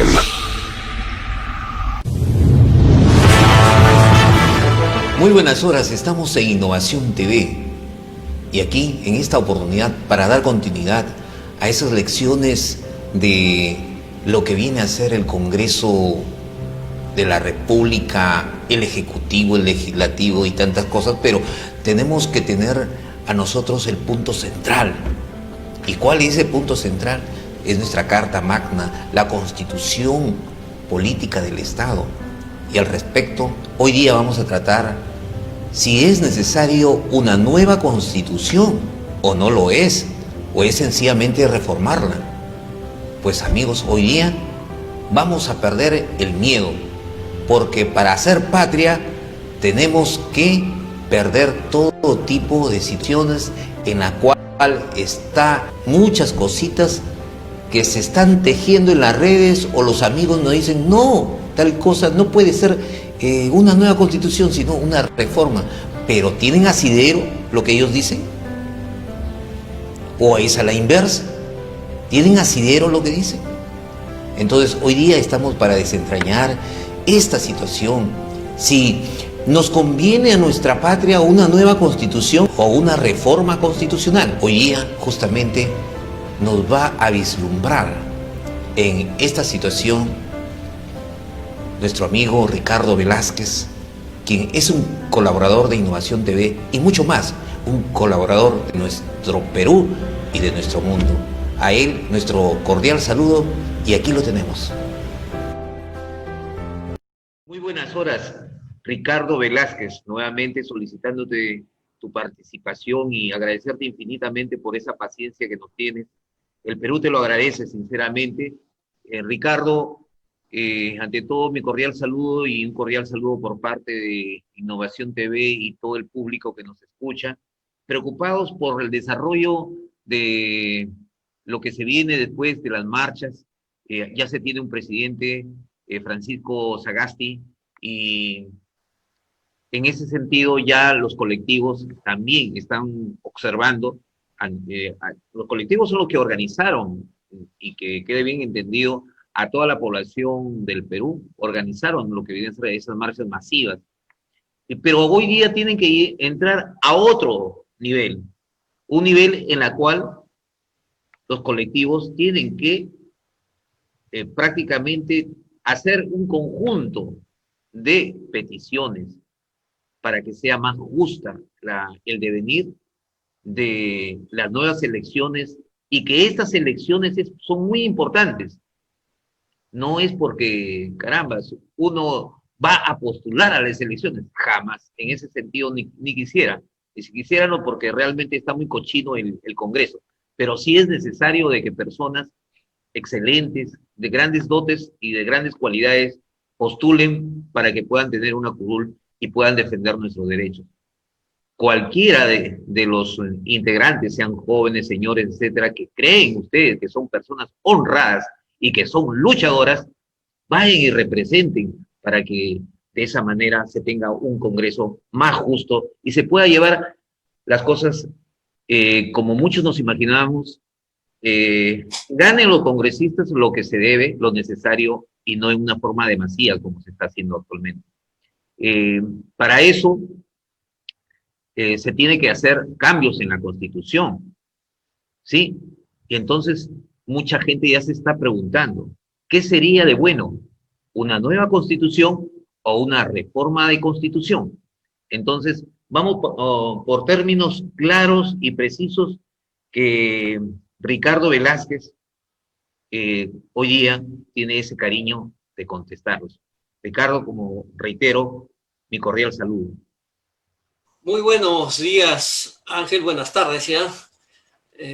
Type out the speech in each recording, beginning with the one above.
bien. Muy buenas horas, estamos en Innovación TV y aquí en esta oportunidad para dar continuidad a esas lecciones de lo que viene a ser el Congreso de la República, el Ejecutivo, el Legislativo y tantas cosas, pero tenemos que tener a nosotros el punto central. ¿Y cuál es el punto central? Es nuestra Carta Magna, la Constitución Política del Estado. Y al respecto, hoy día vamos a tratar si es necesario una nueva Constitución o no lo es, o es sencillamente reformarla. Pues amigos, hoy día vamos a perder el miedo, porque para hacer patria tenemos que perder todo tipo de situaciones en la cual está muchas cositas que se están tejiendo en las redes, o los amigos nos dicen, no, tal cosa no puede ser una nueva constitución, sino una reforma. Pero ¿tienen asidero lo que ellos dicen? ¿O es a la inversa? ¿Tienen asidero lo que dicen? Entonces hoy día estamos para desentrañar esta situación. Si nos conviene a nuestra patria una nueva constitución o una reforma constitucional, hoy día justamente nos va a vislumbrar en esta situación nuestro amigo Ricardo Velázquez, quien es un colaborador de Innovación TV y mucho más, un colaborador de nuestro Perú y de nuestro mundo. A él nuestro cordial saludo y aquí lo tenemos. Muy buenas horas, Ricardo Velázquez, nuevamente solicitándote tu participación y agradecerte infinitamente por esa paciencia que nos tienes. El Perú te lo agradece sinceramente. Ricardo, ante todo mi cordial saludo y un cordial saludo por parte de Innovación TV y todo el público que nos escucha, preocupados por el desarrollo de lo que se viene después de las marchas. Ya se tiene un presidente, Francisco Sagasti, y en ese sentido ya los colectivos también están observando. Los colectivos son los que organizaron, y que quede bien entendido, a toda la población del Perú, organizaron lo que vienen a ser esas marchas masivas. Pero hoy día tienen que entrar a otro nivel, un nivel en el cual los colectivos tienen que prácticamente hacer un conjunto de peticiones para que sea más justa el devenir de las nuevas elecciones, y que estas elecciones son muy importantes. No es porque, caramba, uno va a postular a las elecciones, jamás, en ese sentido ni quisiera, ni si quisiera no, porque realmente está muy cochino el Congreso, pero sí es necesario de que personas excelentes, de grandes dotes y de grandes cualidades postulen para que puedan tener una curul y puedan defender nuestros derechos. Cualquiera de los integrantes, sean jóvenes, señores, etcétera, que creen ustedes que son personas honradas y que son luchadoras, vayan y representen para que de esa manera se tenga un Congreso más justo y se pueda llevar las cosas como muchos nos imaginábamos. Ganen los congresistas lo que se debe, lo necesario, y no en una forma de masía como se está haciendo actualmente. Para eso se tiene que hacer cambios en la Constitución, ¿sí? Y entonces mucha gente ya se está preguntando, ¿qué sería de bueno? ¿Una nueva Constitución o una reforma de Constitución? Entonces, vamos por términos claros y precisos que Ricardo Velázquez hoy día tiene ese cariño de contestarlos. Ricardo, como reitero, mi cordial saludo. Muy buenos días, Ángel, buenas tardes ya.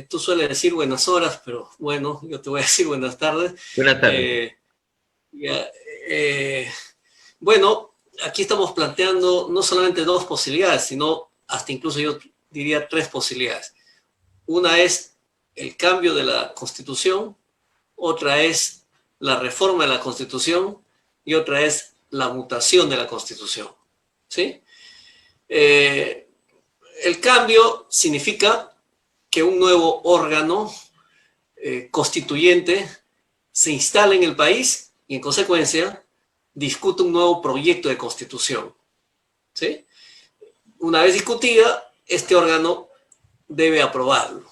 Tú sueles decir buenas horas, pero bueno, yo te voy a decir buenas tardes. Buenas tardes. Bueno, aquí estamos planteando no solamente dos posibilidades, sino hasta incluso yo diría tres posibilidades. Una es el cambio de la Constitución, otra es la reforma de la Constitución y otra es la mutación de la Constitución, ¿sí? El cambio significa que un nuevo órgano constituyente se instale en el país y en consecuencia discute un nuevo proyecto de constitución. ¿Sí? Una vez discutida, este órgano debe aprobarlo.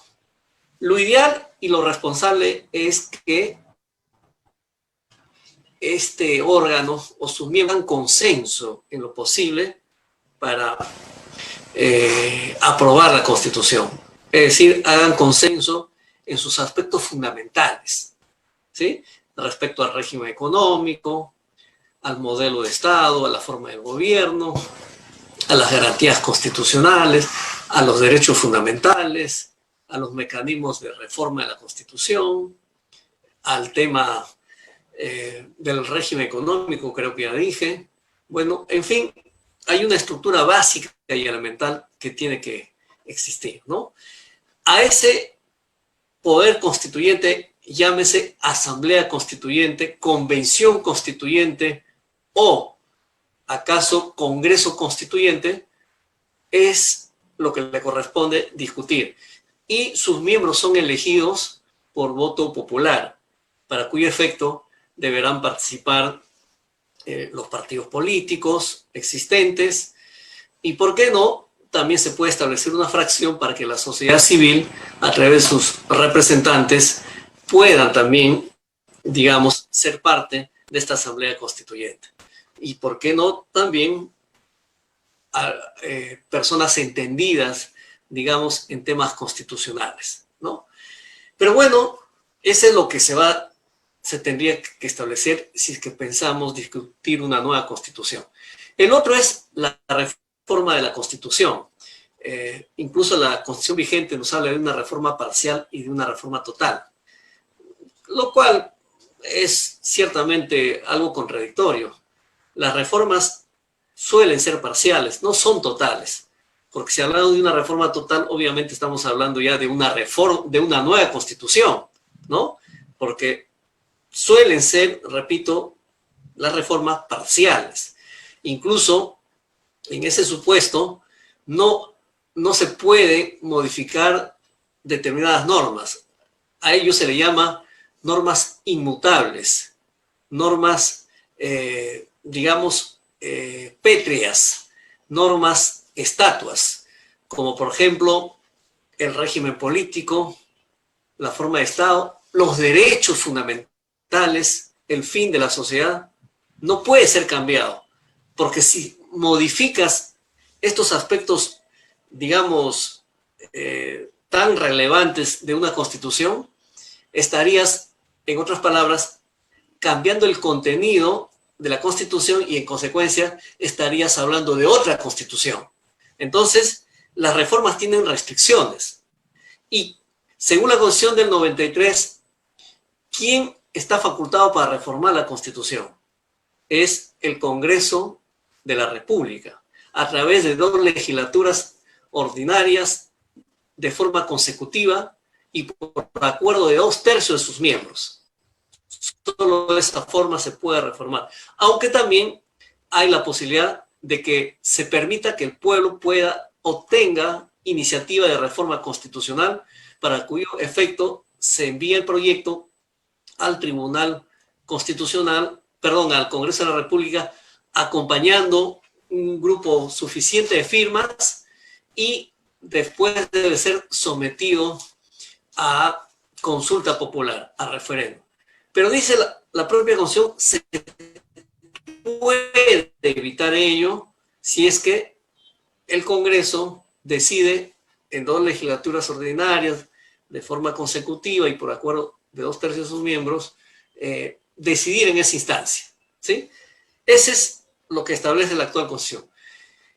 Lo ideal y lo responsable es que este órgano o sus miembros hagan consenso en lo posible para aprobar la Constitución. Es decir, hagan consenso en sus aspectos fundamentales, ¿sí? Respecto al régimen económico, al modelo de Estado, a la forma de gobierno, a las garantías constitucionales, a los derechos fundamentales, a los mecanismos de reforma de la Constitución, al tema del régimen económico, creo que ya dije. Bueno, en fin, hay una estructura básica y elemental que tiene que existir, ¿no? A ese poder constituyente, llámese asamblea constituyente, convención constituyente o acaso congreso constituyente, es lo que le corresponde discutir. Y sus miembros son elegidos por voto popular, para cuyo efecto deberán participar los partidos políticos existentes, y por qué no, también se puede establecer una fracción para que la sociedad civil, a través de sus representantes, puedan también, digamos, ser parte de esta asamblea constituyente. Y por qué no también personas entendidas, digamos, en temas constitucionales, ¿no? Pero bueno, eso es lo que se tendría que establecer si es que pensamos discutir una nueva constitución. El otro es la reforma de la constitución. Incluso la constitución vigente nos habla de una reforma parcial y de una reforma total, lo cual es ciertamente algo contradictorio. Las reformas suelen ser parciales, no son totales, porque si hablamos de una reforma total, obviamente estamos hablando ya de una reforma, de una nueva constitución, ¿no? Porque suelen ser, repito, las reformas parciales. Incluso en ese supuesto no se puede modificar determinadas normas. A ello se le llama normas inmutables, normas, digamos, pétreas, normas estatuas, como por ejemplo el régimen político, la forma de Estado, los derechos fundamentales, el fin de la sociedad, no puede ser cambiado, porque si modificas estos aspectos, digamos, tan relevantes de una constitución, estarías, en otras palabras, cambiando el contenido de la Constitución y en consecuencia estarías hablando de otra Constitución. Entonces, las reformas tienen restricciones. Y según la Constitución del 93, ¿quién está facultado para reformar la Constitución? Es el Congreso de la República, a través de 2 legislaturas ordinarias de forma consecutiva y por acuerdo de 2/3 de sus miembros. Solo de esa forma se puede reformar, aunque también hay la posibilidad de que se permita que el pueblo pueda o tenga iniciativa de reforma constitucional, para cuyo efecto se envía el proyecto al Tribunal Constitucional, perdón, al Congreso de la República, acompañando un grupo suficiente de firmas y después debe ser sometido a consulta popular, a referéndum. Pero dice la propia Constitución, se puede evitar ello si es que el Congreso decide en 2 legislaturas ordinarias, de forma consecutiva y por acuerdo de 2/3 de sus miembros, decidir en esa instancia, ¿sí? Ese es lo que establece la actual Constitución.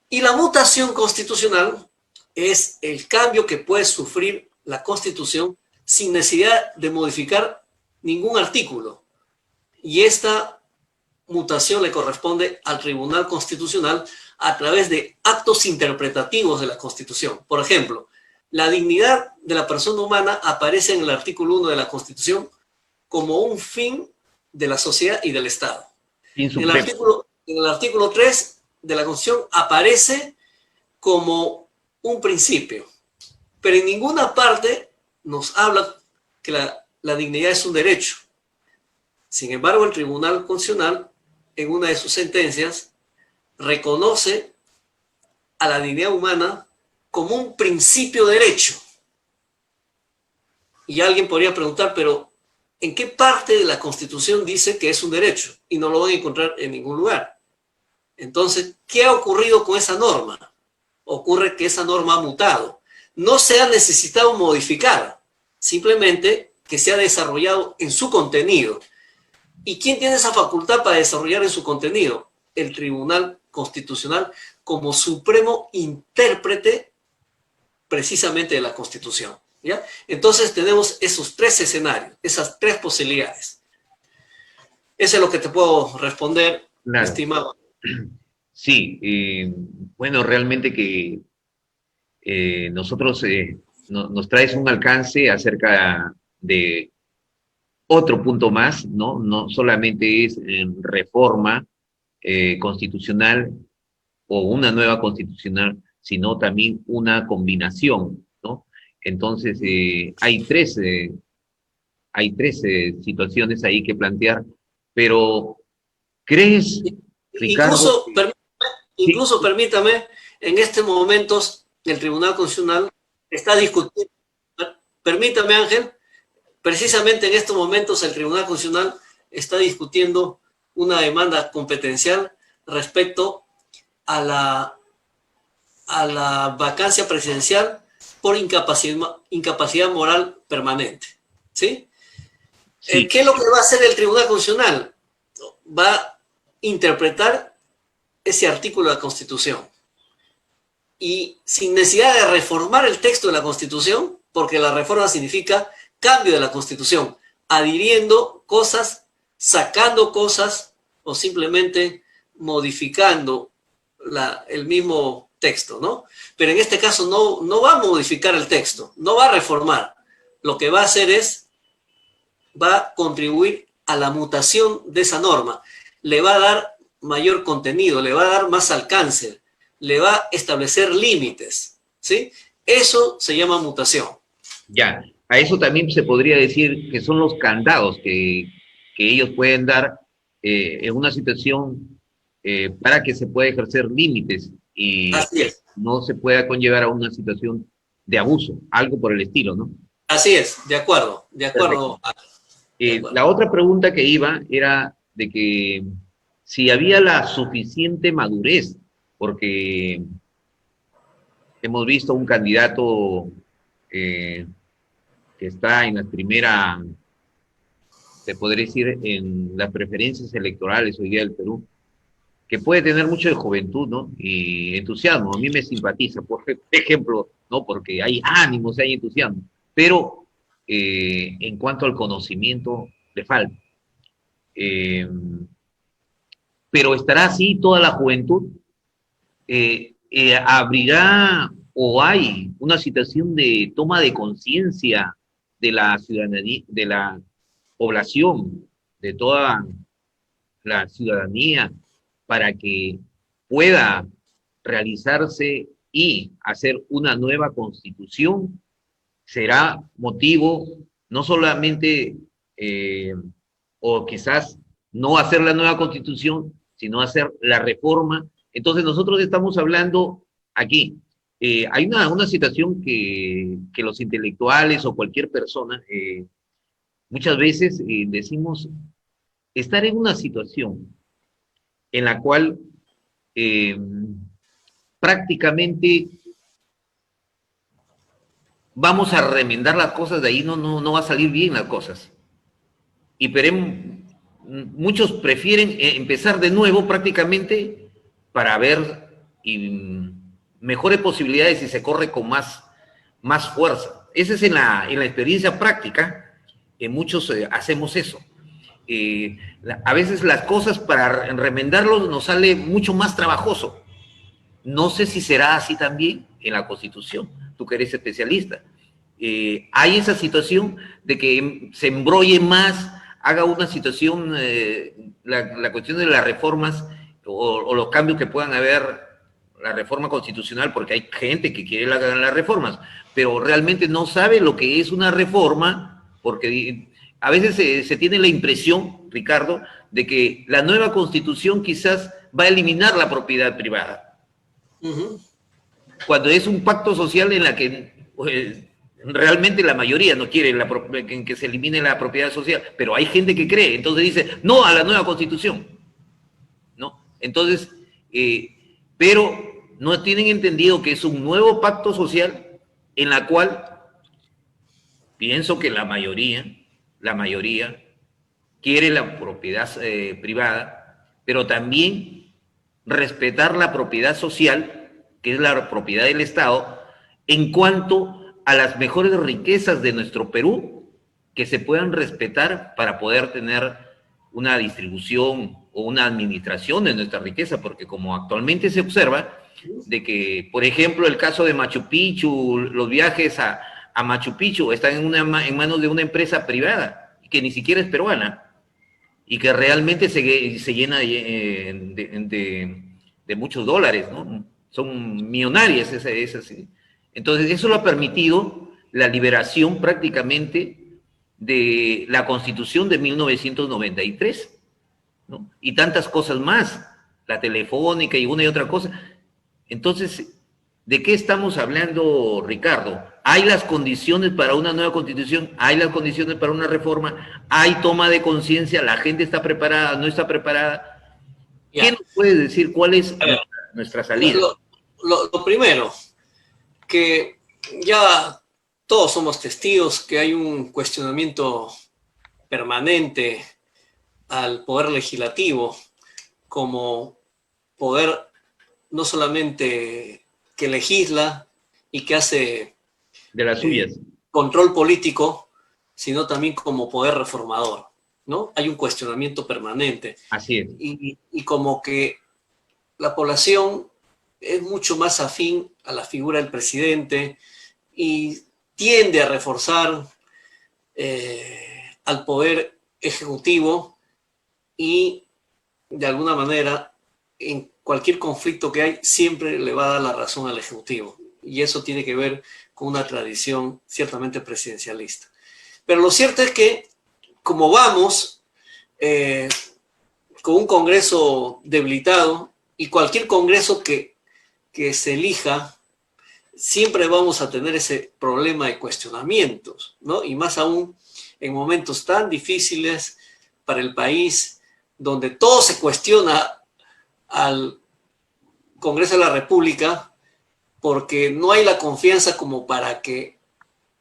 Y la mutación constitucional es el cambio que puede sufrir la Constitución sin necesidad de modificar ningún artículo. Y esta mutación le corresponde al Tribunal Constitucional a través de actos interpretativos de la Constitución. Por ejemplo, la dignidad de la persona humana aparece en el artículo 1 de la Constitución como un fin de la sociedad y del Estado. En el artículo 3 de la Constitución aparece como un principio, pero en ninguna parte nos habla que la dignidad es un derecho. Sin embargo, el Tribunal Constitucional, en una de sus sentencias, reconoce a la dignidad humana como un principio de derecho. Y alguien podría preguntar, pero ¿en qué parte de la Constitución dice que es un derecho? Y no lo van a encontrar en ningún lugar. Entonces, ¿qué ha ocurrido con esa norma? Ocurre que esa norma ha mutado. No se ha necesitado modificar, simplemente que se ha desarrollado en su contenido. ¿Y quién tiene esa facultad para desarrollar en su contenido? El Tribunal Constitucional como supremo intérprete precisamente de la Constitución. ¿Ya? Entonces tenemos esos tres escenarios, esas tres posibilidades. Eso es lo que te puedo responder, Claro. estimado. Sí, bueno, realmente que nosotros nos traes un alcance acerca de otro punto más, ¿no? No solamente es reforma constitucional o una nueva constitucional, sino también una combinación, ¿no? Entonces, hay tres situaciones ahí que plantear, pero ¿crees, Ricardo? Incluso Sí, permítame, en estos momentos el Tribunal Constitucional está discutiendo, permítame Ángel, precisamente en estos momentos el Tribunal Constitucional está discutiendo una demanda competencial respecto a la vacancia presidencial por incapacidad moral permanente. ¿Sí? sí, ¿Qué es lo que va a hacer el Tribunal Constitucional? Va a interpretar ese artículo de la Constitución. Y sin necesidad de reformar el texto de la Constitución, porque la reforma significa cambio de la Constitución, adhiriendo cosas, sacando cosas o simplemente modificando el mismo texto, ¿no? Pero en este caso no va a modificar el texto, no va a reformar. Lo que va a hacer va a contribuir a la mutación de esa norma, le va a dar mayor contenido, le va a dar más alcance, le va a establecer límites, ¿sí? Eso se llama mutación. ya. A eso también se podría decir que son los candados que ellos pueden dar en una situación para que se pueda ejercer límites y Así es, no se pueda conllevar a una situación de abuso, algo por el estilo, ¿no? así es, de acuerdo, de Perfecto. acuerdo, de La acuerdo. otra pregunta que iba era de que si había la suficiente madurez, porque hemos visto un candidato eh, que está en la primera, se podría decir, en las preferencias electorales hoy día del Perú, que puede tener mucho de juventud, ¿no? Y entusiasmo. A mí me simpatiza, por ejemplo, ¿no? Porque hay ánimos, hay entusiasmo. Pero en cuanto al conocimiento, le falta. Eh, pero estará así toda la juventud. ¿Abrirá o hay una situación de toma de conciencia de la ciudadanía, de la población, de toda la ciudadanía, para que pueda realizarse y hacer una nueva constitución? Será motivo no solamente, eh, o quizás no hacer la nueva constitución, sino hacer la reforma. Entonces nosotros estamos hablando aquí. Hay una situación que los intelectuales o cualquier persona muchas veces decimos estar en una situación en la cual eh, prácticamente vamos a remendar las cosas, de ahí no va a salir bien las cosas. Y muchos prefieren empezar de nuevo prácticamente para ver mejores posibilidades y se corre con más fuerza. Esa es en la experiencia práctica, muchos hacemos eso. A veces las cosas para remendarlos nos sale mucho más trabajoso. No sé si será así también en la Constitución, tú que eres especialista. Hay esa situación de que se embrolle más, haga una situación, la cuestión de las reformas o los cambios que puedan haber, la reforma constitucional, porque hay gente que quiere las reformas, pero realmente no sabe lo que es una reforma, porque a veces se tiene la impresión Ricardo, de que la nueva Constitución quizás va a eliminar la propiedad privada. Cuando es un pacto social en la que pues, realmente la mayoría no quiere que se elimine la propiedad social, pero hay gente que cree, entonces dice, no a la nueva Constitución, ¿no? Entonces, pero no tienen entendido que es un nuevo pacto social en la cual pienso que la mayoría quiere la propiedad privada, pero también respetar la propiedad social, que es la propiedad del Estado, en cuanto a las mejores riquezas de nuestro Perú, que se puedan respetar para poder tener una distribución o una administración de nuestra riqueza, porque como actualmente se observa, de que, por ejemplo, el caso de Machu Picchu, los viajes a Machu Picchu están en manos de una empresa privada, que ni siquiera es peruana, y que realmente se llena de muchos dólares, ¿no? Son millonarias esas. Entonces, eso lo ha permitido la liberación prácticamente de la Constitución de 1993, ¿no? Y tantas cosas más, la telefónica y una y otra cosa. Entonces, ¿de qué estamos hablando, Ricardo? ¿Hay las condiciones para una nueva Constitución? ¿Hay las condiciones para una reforma? ¿Hay toma de conciencia? ¿La gente está preparada? ¿No está preparada? Ya. ¿Qué nos puedes decir? ¿Cuál es nuestra salida? Lo primero, que ya todos somos testigos que hay un cuestionamiento permanente al poder legislativo como poder no solamente que legisla y que hace de las suyas control político, sino también como poder reformador, ¿no? Hay un cuestionamiento permanente. Así es. Y como que la población es mucho más afín a la figura del presidente y tiende a reforzar al poder ejecutivo y de alguna manera en cualquier conflicto que hay siempre le va a dar la razón al ejecutivo y eso tiene que ver con una tradición ciertamente presidencialista. Pero lo cierto es que como vamos con un Congreso debilitado y cualquier Congreso que se elija, siempre vamos a tener ese problema de cuestionamientos, ¿no? Y más aún en momentos tan difíciles para el país, donde todo se cuestiona al Congreso de la República, porque no hay la confianza como para que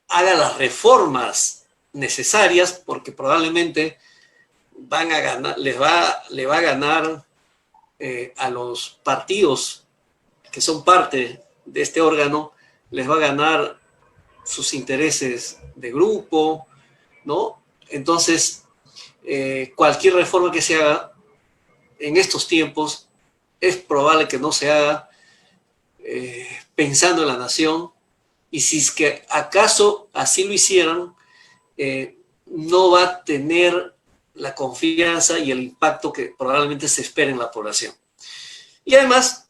haga las reformas necesarias, porque probablemente van a ganar, le va a ganar a los partidos que son parte de este órgano, les va a ganar sus intereses de grupo, ¿no? Entonces, cualquier reforma que se haga en estos tiempos es probable que no se haga pensando en la nación, y si es que acaso así lo hicieran, no va a tener la confianza y el impacto que probablemente se espera en la población. Y además,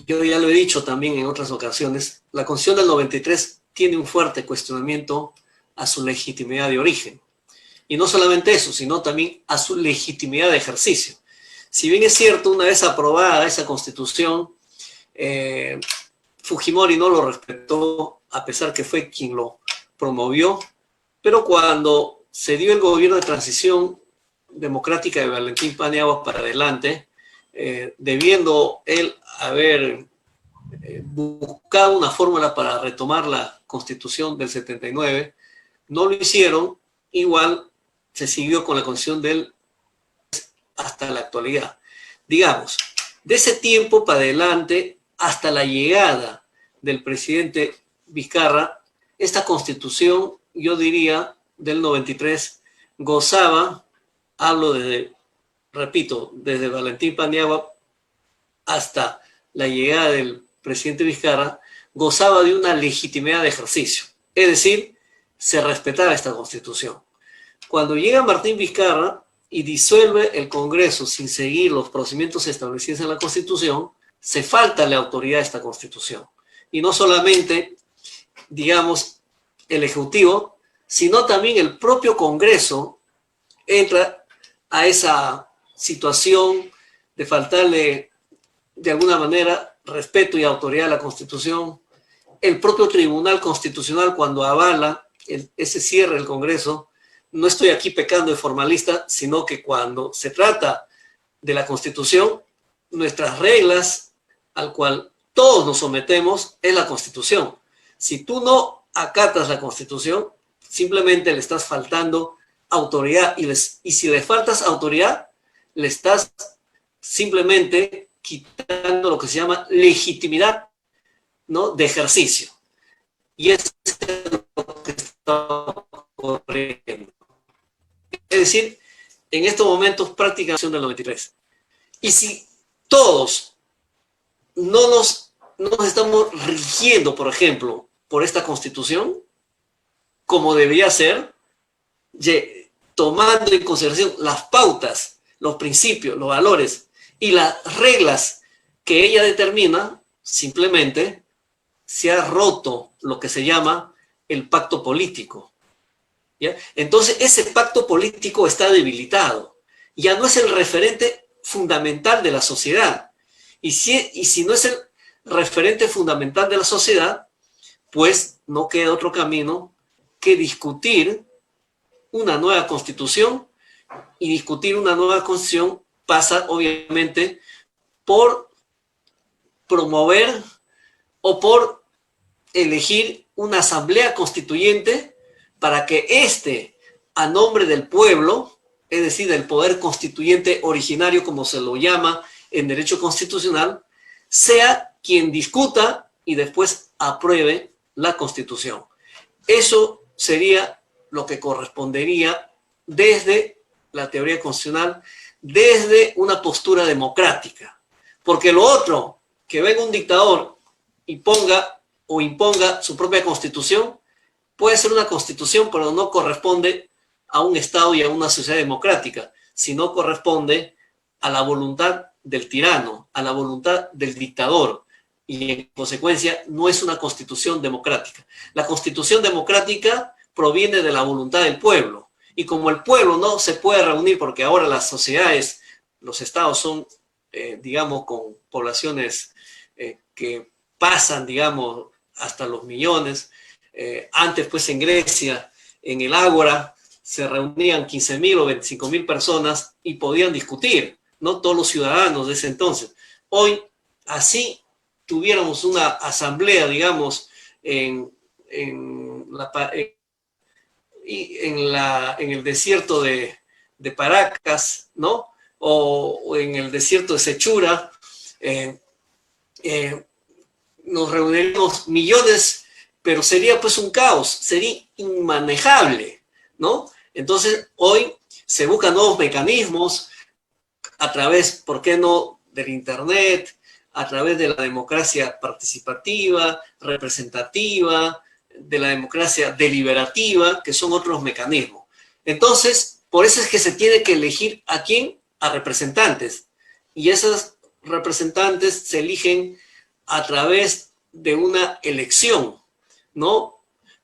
yo ya lo he dicho también en otras ocasiones, la Constitución del 93 tiene un fuerte cuestionamiento a su legitimidad de origen. Y no solamente eso, sino también a su legitimidad de ejercicio. Si bien es cierto, una vez aprobada esa Constitución, Fujimori no lo respetó, a pesar que fue quien lo promovió, pero cuando se dio el gobierno de transición democrática de Valentín Paniagua para adelante, debiendo él haber buscado una fórmula para retomar la Constitución del 79, no lo hicieron, igual se siguió con la Constitución del hasta la actualidad. Digamos, de ese tiempo para adelante, hasta la llegada del presidente Vizcarra, esta Constitución, yo diría, del 93, gozaba, hablo desde, repito, desde Valentín Paniagua hasta la llegada del presidente Vizcarra, gozaba de una legitimidad de ejercicio. Es decir, se respetaba esta Constitución. Cuando llega Martín Vizcarra y disuelve el Congreso sin seguir los procedimientos establecidos en la Constitución, se falta la autoridad de esta Constitución. Y no solamente, digamos, el Ejecutivo, sino también el propio Congreso entra a esa situación de faltarle de alguna manera respeto y autoridad a la Constitución. El propio Tribunal Constitucional, cuando avala ese cierre del Congreso, no estoy aquí pecando de formalista, sino que cuando se trata de la Constitución, nuestras reglas al cual todos nos sometemos es la Constitución. Si tú no acatas la Constitución, simplemente le estás faltando autoridad, y si le faltas autoridad, le estás simplemente quitando lo que se llama legitimidad, ¿no?, de ejercicio. Y eso es lo que está ocurriendo. Es decir, en estos momentos prácticamente del 93. Y si todos no nos estamos rigiendo, por ejemplo, por esta Constitución, como debería ser, tomando en consideración las pautas, los principios, los valores y las reglas que ella determina, simplemente se ha roto lo que se llama el pacto político. ¿Ya? Entonces, ese pacto político está debilitado. Ya no es el referente fundamental de la sociedad. Y si no es el referente fundamental de la sociedad, pues no queda otro camino que discutir una nueva constitución, y discutir una nueva constitución pasa obviamente por promover o por elegir una asamblea constituyente para que a nombre del pueblo, es decir, del poder constituyente originario, como se lo llama en derecho constitucional, sea quien discuta y después apruebe la Constitución. Eso sería lo que correspondería desde la teoría constitucional, desde una postura democrática. Porque lo otro, que venga un dictador y ponga o imponga su propia Constitución, puede ser una Constitución, pero no corresponde a un Estado y a una sociedad democrática, sino corresponde a la voluntad del tirano, a la voluntad del dictador, y en consecuencia no es una Constitución democrática. La Constitución democrática proviene de la voluntad del pueblo, y como el pueblo no se puede reunir, porque ahora las sociedades, los estados son, digamos, con poblaciones que pasan, digamos, hasta los millones. Antes, pues, en Grecia, en el Ágora, se reunían 15.000 o 25.000 personas y podían discutir, ¿no?, todos los ciudadanos de ese entonces. Hoy, así tuviéramos una asamblea, digamos, en el desierto de Paracas, ¿no?, o en el desierto de Sechura, nos reuniríamos millones, pero sería pues un caos, sería inmanejable, ¿no? Entonces, hoy se buscan nuevos mecanismos a través, ¿por qué no?, del Internet, a través de la democracia participativa, representativa, de la democracia deliberativa, que son otros mecanismos. Entonces, por eso es que se tiene que elegir a quién, a representantes. Y esos representantes se eligen a través de una elección, ¿no?,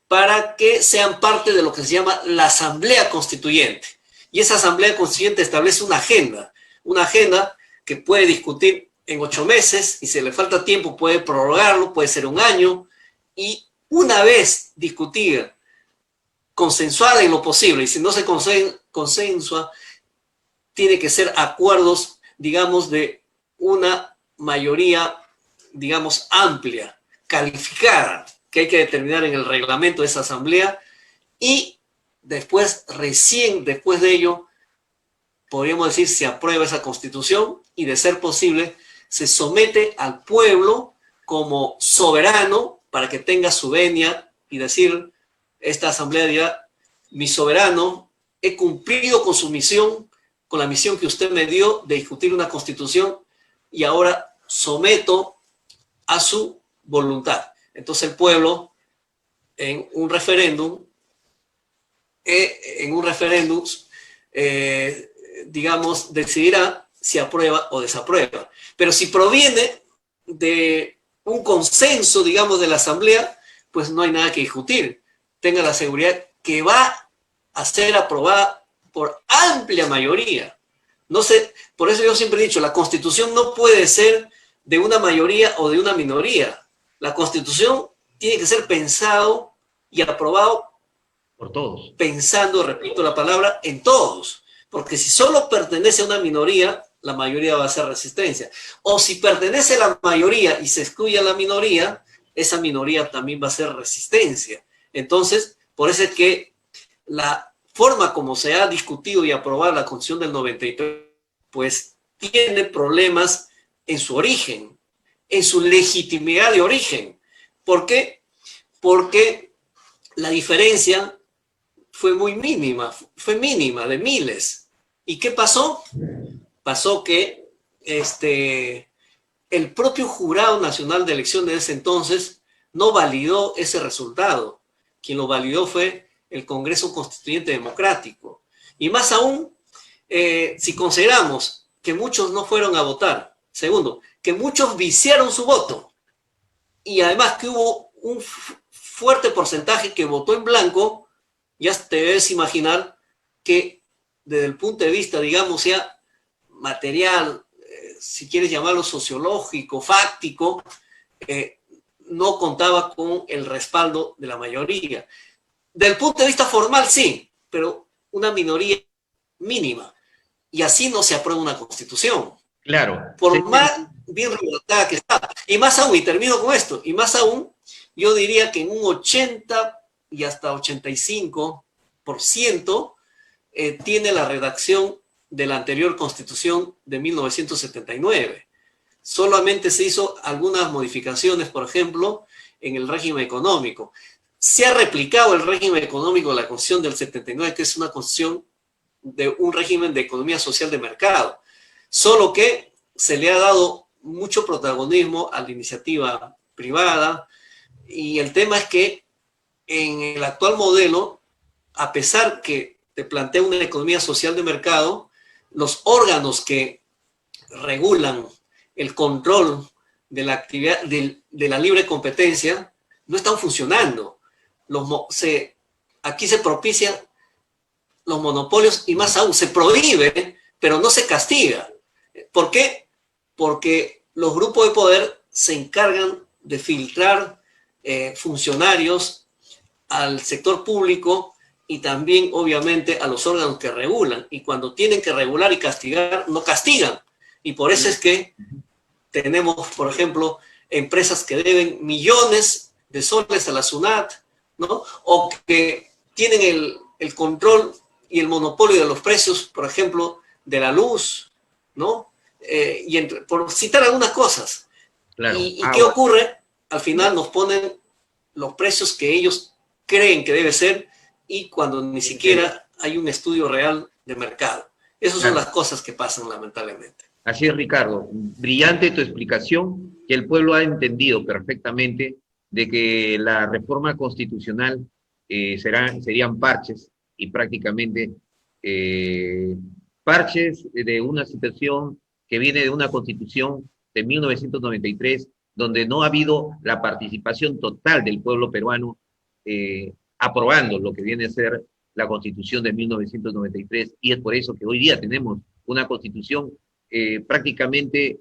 para que sean parte de lo que se llama la Asamblea Constituyente. Y esa Asamblea Constituyente establece una agenda que puede discutir en 8 meses, y si le falta tiempo puede prorrogarlo, puede ser un año, y una vez discutida, consensuada en lo posible, y si no se consensua, tiene que ser acuerdos, digamos, de una mayoría, digamos, amplia, calificada, que hay que determinar en el reglamento de esa asamblea, y después, recién después de ello, podríamos decir, se aprueba esa Constitución, y de ser posible, se somete al pueblo como soberano para que tenga su venia y decir, esta asamblea dirá, mi soberano, he cumplido con su misión, con la misión que usted me dio de discutir una Constitución, y ahora someto a su voluntad. Entonces el pueblo, en un referéndum, digamos, decidirá si aprueba o desaprueba. Pero si proviene de un consenso, digamos, de la asamblea, pues no hay nada que discutir. Tenga la seguridad que va a ser aprobada por amplia mayoría. No sé, por eso yo siempre he dicho, la Constitución no puede ser de una mayoría o de una minoría. La Constitución tiene que ser pensado y aprobado por todos. Pensando, repito la palabra, en todos. Porque si solo pertenece a una minoría, la mayoría va a ser resistencia. O si pertenece a la mayoría y se excluye a la minoría, esa minoría también va a ser resistencia. Entonces, por eso es que la forma como se ha discutido y aprobado la Constitución del 93, pues tiene problemas en su origen, en su legitimidad de origen. ¿Por qué? Porque la diferencia fue muy mínima, fue mínima, de miles. ¿Y qué pasó? Pasó que el propio Jurado Nacional de Elecciones de ese entonces no validó ese resultado. Quien lo validó fue el Congreso Constituyente Democrático. Y más aún, si consideramos que muchos no fueron a votar. Segundo, que muchos viciaron su voto. Y además que hubo un fuerte porcentaje que votó en blanco. Ya te debes imaginar que desde el punto de vista, digamos, ya material, si quieres llamarlo sociológico, fáctico, no contaba con el respaldo de la mayoría. Del punto de vista formal, sí, pero una minoría mínima. Y así no se aprueba una constitución. Claro. Por más bien redactada que está. Y más aún, y termino con esto, y más aún, yo diría que en un 80 y hasta 85% tiene la redacción de la anterior Constitución de 1979. Solamente se hizo algunas modificaciones, por ejemplo, en el régimen económico. Se ha replicado el régimen económico de la Constitución del 79, que es una constitución de un régimen de economía social de mercado. Solo que se le ha dado mucho protagonismo a la iniciativa privada, y el tema es que en el actual modelo, a pesar que te plantea una economía social de mercado, los órganos que regulan el control de la actividad de la libre competencia no están funcionando. Aquí se propician los monopolios y más aún se prohíbe, pero no se castiga. ¿Por qué? Porque los grupos de poder se encargan de filtrar funcionarios al sector público y también, obviamente, a los órganos que regulan. Y cuando tienen que regular y castigar, no castigan. Y por eso es que tenemos, por ejemplo, empresas que deben millones de soles a la SUNAT, ¿no? O que tienen el control y el monopolio de los precios, por ejemplo, de la luz, ¿no? Por citar algunas cosas. Claro. ¿Y qué ocurre? Al final nos ponen los precios que ellos creen que debe ser, y cuando ni siquiera hay un estudio real de mercado. Esas son las cosas que pasan, lamentablemente. Así es, Ricardo. Brillante tu explicación, que el pueblo ha entendido perfectamente de que la reforma constitucional serían parches, y prácticamente parches de una situación que viene de una constitución de 1993, donde no ha habido la participación total del pueblo peruano aprobando lo que viene a ser la Constitución de 1993, y es por eso que hoy día tenemos una Constitución prácticamente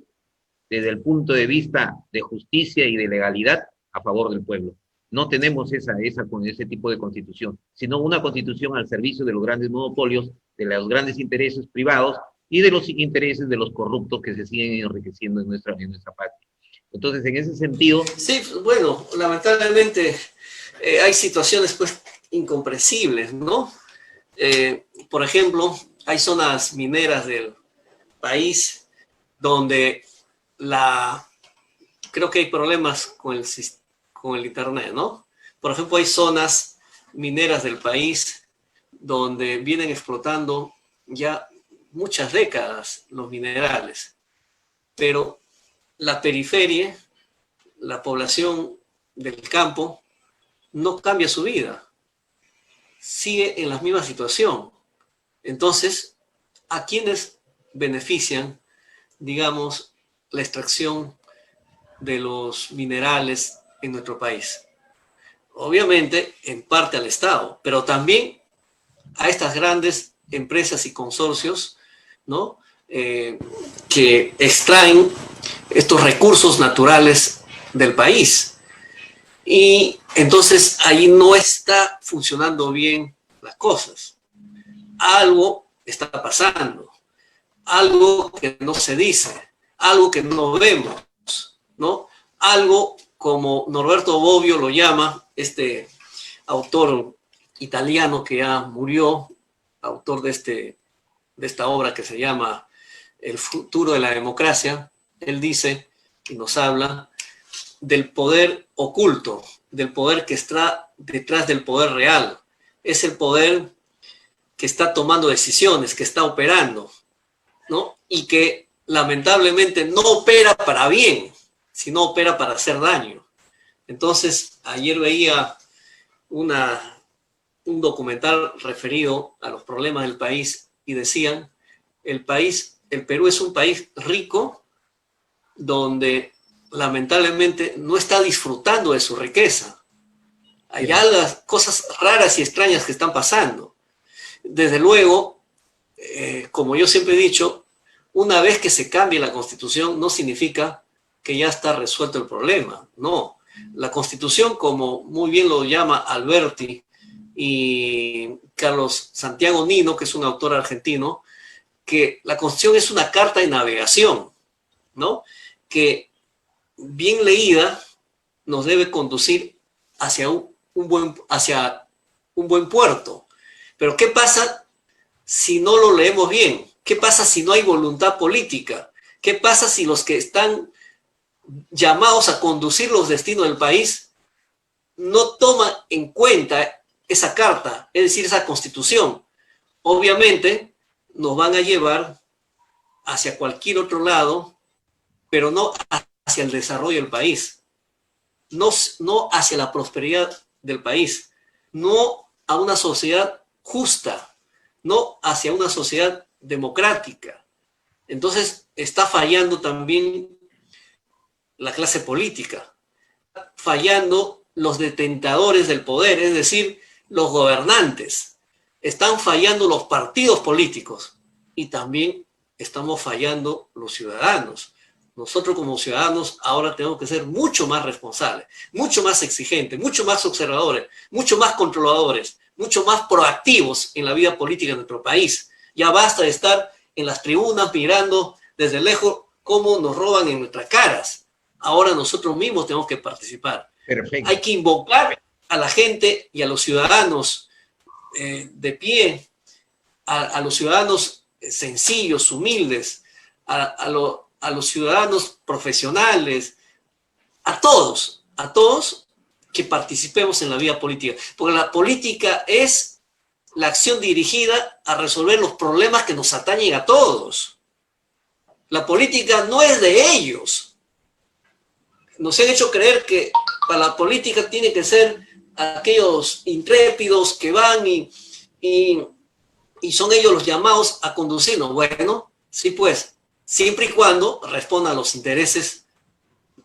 desde el punto de vista de justicia y de legalidad a favor del pueblo. No tenemos ese tipo de Constitución, sino una Constitución al servicio de los grandes monopolios, de los grandes intereses privados y de los intereses de los corruptos que se siguen enriqueciendo en nuestra patria. Entonces, en ese sentido... Sí, bueno, lamentablemente hay situaciones pues incomprensibles, ¿no? Por ejemplo, hay zonas mineras del país donde creo que hay problemas con el internet, ¿no? Por ejemplo, hay zonas mineras del país donde vienen explotando ya muchas décadas los minerales, pero la periferia, la población del campo, no cambia su vida, sigue en la misma situación. Entonces, ¿a quiénes benefician, digamos, la extracción de los minerales en nuestro país? Obviamente, en parte al Estado, pero también a estas grandes empresas y consorcios, ¿no? Que extraen estos recursos naturales del país. Y entonces ahí no está funcionando bien las cosas. Algo está pasando, algo que no se dice, algo que no vemos, ¿no? Algo como Norberto Bobbio lo llama, este autor italiano que ya murió, autor de esta obra que se llama El futuro de la democracia. Él dice y nos habla del poder oculto, del poder que está detrás del poder real. Es el poder que está tomando decisiones, que está operando, ¿no? Y que lamentablemente no opera para bien, sino opera para hacer daño. Entonces, ayer veía un documental referido a los problemas del país y decían, el Perú es un país rico donde lamentablemente no está disfrutando de su riqueza. Hay algo, cosas raras y extrañas que están pasando. Desde luego, como yo siempre he dicho, una vez que se cambie la Constitución no significa que ya está resuelto el problema. No, la Constitución, como muy bien lo llama Alberti y Carlos Santiago Nino, que es un autor argentino, que la Constitución es una carta de navegación, ¿no? Que bien leída nos debe conducir hacia un buen puerto. Pero ¿qué pasa si no lo leemos bien? ¿Qué pasa si no hay voluntad política? ¿Qué pasa si los que están llamados a conducir los destinos del país no toman en cuenta esa carta, es decir, esa Constitución? Obviamente nos van a llevar hacia cualquier otro lado, pero no hacia el desarrollo del país, no hacia la prosperidad del país, no a una sociedad justa, no hacia una sociedad democrática. Entonces está fallando también la clase política, fallando los detentadores del poder, es decir, los gobernantes, están fallando los partidos políticos y también estamos fallando los ciudadanos. Nosotros como ciudadanos ahora tenemos que ser mucho más responsables, mucho más exigentes, mucho más observadores, mucho más controladores, mucho más proactivos en la vida política de nuestro país. Ya basta de estar en las tribunas mirando desde lejos cómo nos roban en nuestras caras. Ahora nosotros mismos tenemos que participar. Perfecto. Hay que invocar a la gente y a los ciudadanos de pie, a los ciudadanos sencillos, humildes, a los ciudadanos profesionales, a todos que participemos en la vida política. Porque la política es la acción dirigida a resolver los problemas que nos atañen a todos. La política no es de ellos. Nos han hecho creer que para la política tiene que ser aquellos intrépidos que van y son ellos los llamados a conducirnos. Bueno, sí pues, siempre y cuando respondan a los intereses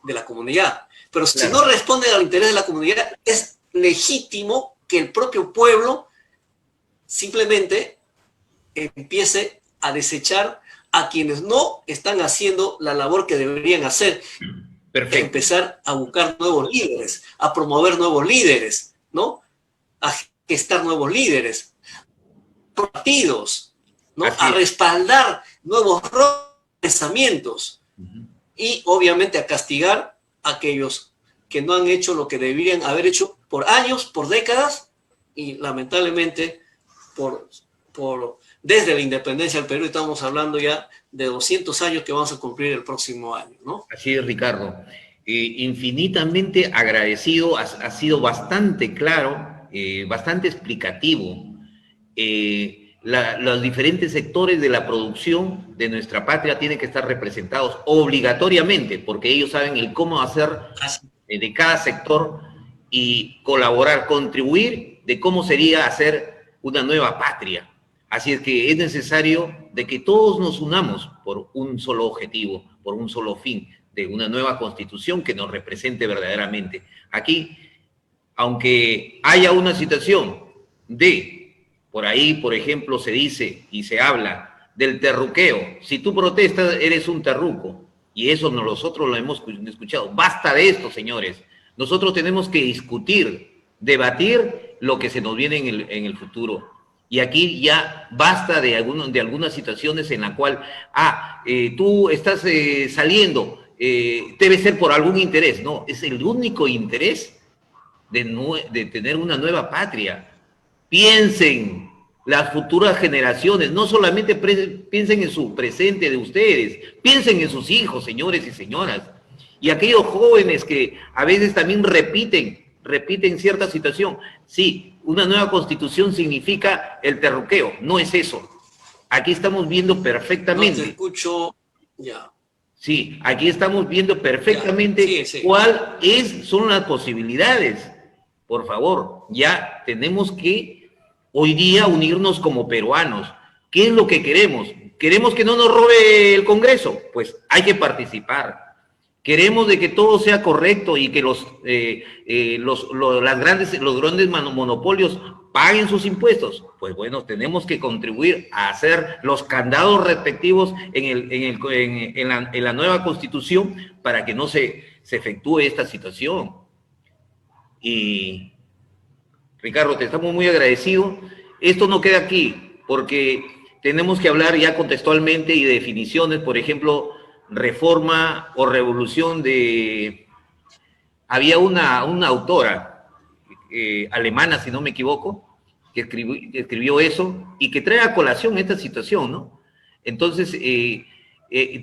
de la comunidad. Pero si no responden al interés de la comunidad, es legítimo que el propio pueblo simplemente empiece a desechar a quienes no están haciendo la labor que deberían hacer. Perfecto. Empezar a buscar nuevos líderes, a promover nuevos líderes, ¿no? A gestar nuevos líderes, partidos, ¿no? A respaldar nuevos pensamientos y obviamente a castigar a aquellos que no han hecho lo que deberían haber hecho por años, por décadas y lamentablemente desde la independencia del Perú estamos hablando ya de 200 años que vamos a cumplir el próximo año, ¿no? Así es, Ricardo. Infinitamente agradecido, ha sido bastante claro, bastante explicativo. Los diferentes sectores de la producción de nuestra patria tienen que estar representados obligatoriamente, porque ellos saben el cómo hacer de cada sector y colaborar, contribuir de cómo sería hacer una nueva patria. Así es que es necesario de que todos nos unamos por un solo objetivo, por un solo fin, de una nueva constitución que nos represente verdaderamente. Aquí, aunque haya una situación de Por ahí, por ejemplo, se dice y se habla del terruqueo. Si tú protestas, eres un terruco. Y eso nosotros lo hemos escuchado. Basta de esto, señores. Nosotros tenemos que discutir, debatir lo que se nos viene en el futuro. Y aquí ya basta de algunas situaciones en la cual, tú estás saliendo, debe ser por algún interés. No, es el único interés de tener una nueva patria. Piensen las futuras generaciones, no solamente piensen en su presente de ustedes, piensen en sus hijos, señores y señoras. Y aquellos jóvenes que a veces también repiten cierta situación. Sí, una nueva constitución significa el terruqueo, no es eso. Aquí estamos viendo perfectamente. No te escucho, ya. Sí, aquí estamos viendo perfectamente cuáles son las posibilidades. Por favor, ya tenemos que hoy día unirnos como peruanos. ¿Qué es lo que queremos? ¿Queremos que no nos robe el Congreso? Pues hay que participar. Queremos de que todo sea correcto y que los grandes monopolios paguen sus impuestos. Pues bueno, tenemos que contribuir a hacer los candados respectivos en la nueva Constitución para que no se efectúe esta situación. Y Ricardo, te estamos muy agradecidos. Esto no queda aquí, porque tenemos que hablar ya contextualmente y de definiciones, por ejemplo, reforma o revolución de... Había una autora alemana, si no me equivoco, que escribió eso y que trae a colación esta situación, ¿no? Entonces,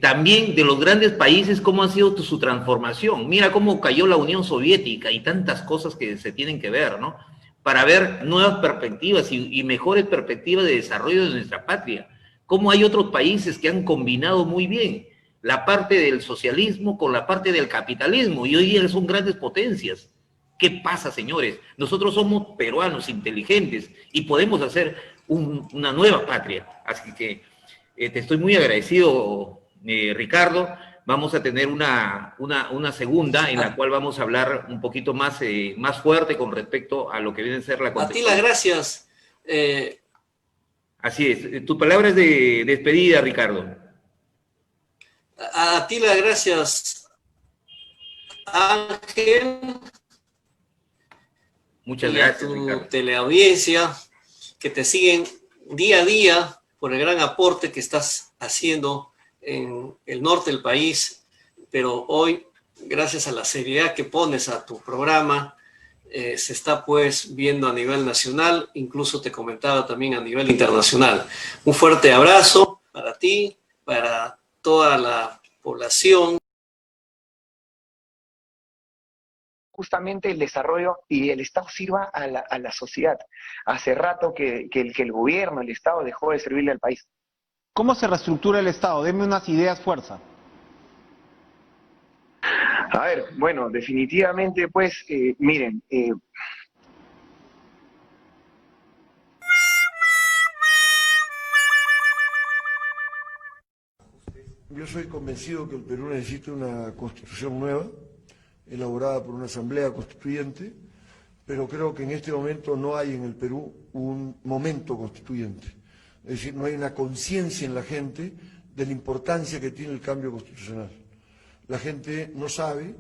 también de los grandes países, cómo ha sido su transformación. Mira cómo cayó la Unión Soviética y tantas cosas que se tienen que ver, ¿no? Para ver nuevas perspectivas y mejores perspectivas de desarrollo de nuestra patria. Cómo hay otros países que han combinado muy bien la parte del socialismo con la parte del capitalismo, y hoy día son grandes potencias. ¿Qué pasa, señores? Nosotros somos peruanos inteligentes y podemos hacer una nueva patria. Así que te estoy muy agradecido, Ricardo. Vamos a tener una segunda en la cual vamos a hablar un poquito más fuerte con respecto a lo que viene a ser la Constitución. A ti las gracias. Así es. Tu palabra es de despedida, Ricardo. A ti las gracias, Ángel. Muchas gracias, a tu Ricardo. teleaudiencia, que te siguen día a día por el gran aporte que estás haciendo en el norte del país, pero hoy, gracias a la seriedad que pones a tu programa, se está pues viendo a nivel nacional, incluso te comentaba también a nivel internacional. Un fuerte abrazo para ti, para toda la población. Justamente el desarrollo y el Estado sirva a la sociedad. Hace rato que el gobierno, el Estado dejó de servirle al país. ¿Cómo se reestructura el Estado? Deme unas ideas, fuerza. A ver, bueno, definitivamente, pues, miren, Yo soy convencido que el Perú necesita una constitución nueva, elaborada por una asamblea constituyente, pero creo que en este momento no hay en el Perú un momento constituyente. Es decir, no hay una conciencia en la gente de la importancia que tiene el cambio constitucional. La gente no sabe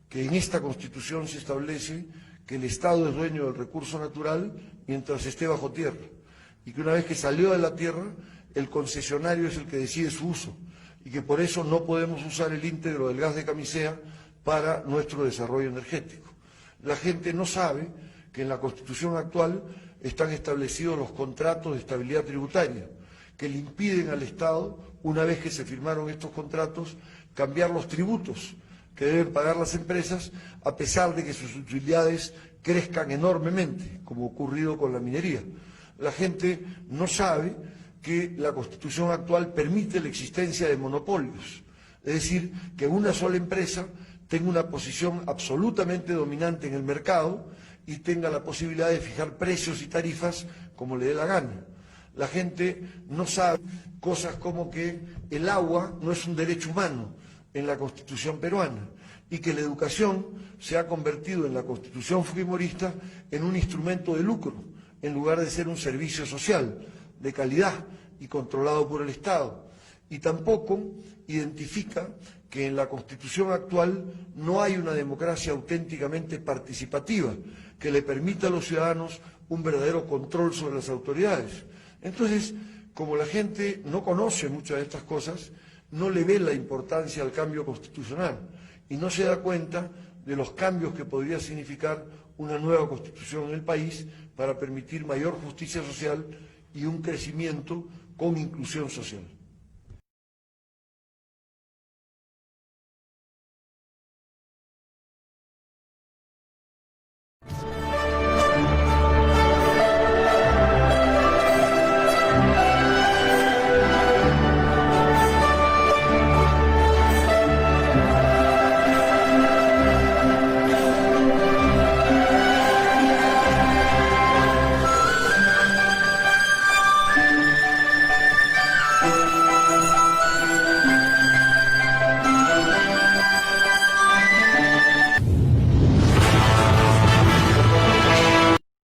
que en esta Constitución se establece que el Estado es dueño del recurso natural mientras esté bajo tierra, y que una vez que salió de la tierra, el concesionario es el que decide su uso, y que por eso no podemos usar el íntegro del gas de camisea para nuestro desarrollo energético. La gente no sabe que en la Constitución actual están establecidos los contratos de estabilidad tributaria, que le impiden al Estado, una vez que se firmaron estos contratos, cambiar los tributos que deben pagar las empresas, a pesar de que sus utilidades crezcan enormemente, como ha ocurrido con la minería. La gente no sabe que la Constitución actual permite la existencia de monopolios, es decir, que una sola empresa tenga una posición absolutamente dominante en el mercado y tenga la posibilidad de fijar precios y tarifas como le dé la gana. La gente no sabe cosas como que el agua no es un derecho humano en la Constitución peruana y que la educación se ha convertido en la Constitución fujimorista en un instrumento de lucro, en lugar de ser un servicio social de calidad y controlado por el Estado. Y tampoco identifica que en la Constitución actual no hay una democracia auténticamente participativa que le permita a los ciudadanos un verdadero control sobre las autoridades. Entonces, como la gente no conoce muchas de estas cosas, no le ve la importancia al cambio constitucional y no se da cuenta de los cambios que podría significar una nueva Constitución en el país para permitir mayor justicia social y un crecimiento con inclusión social.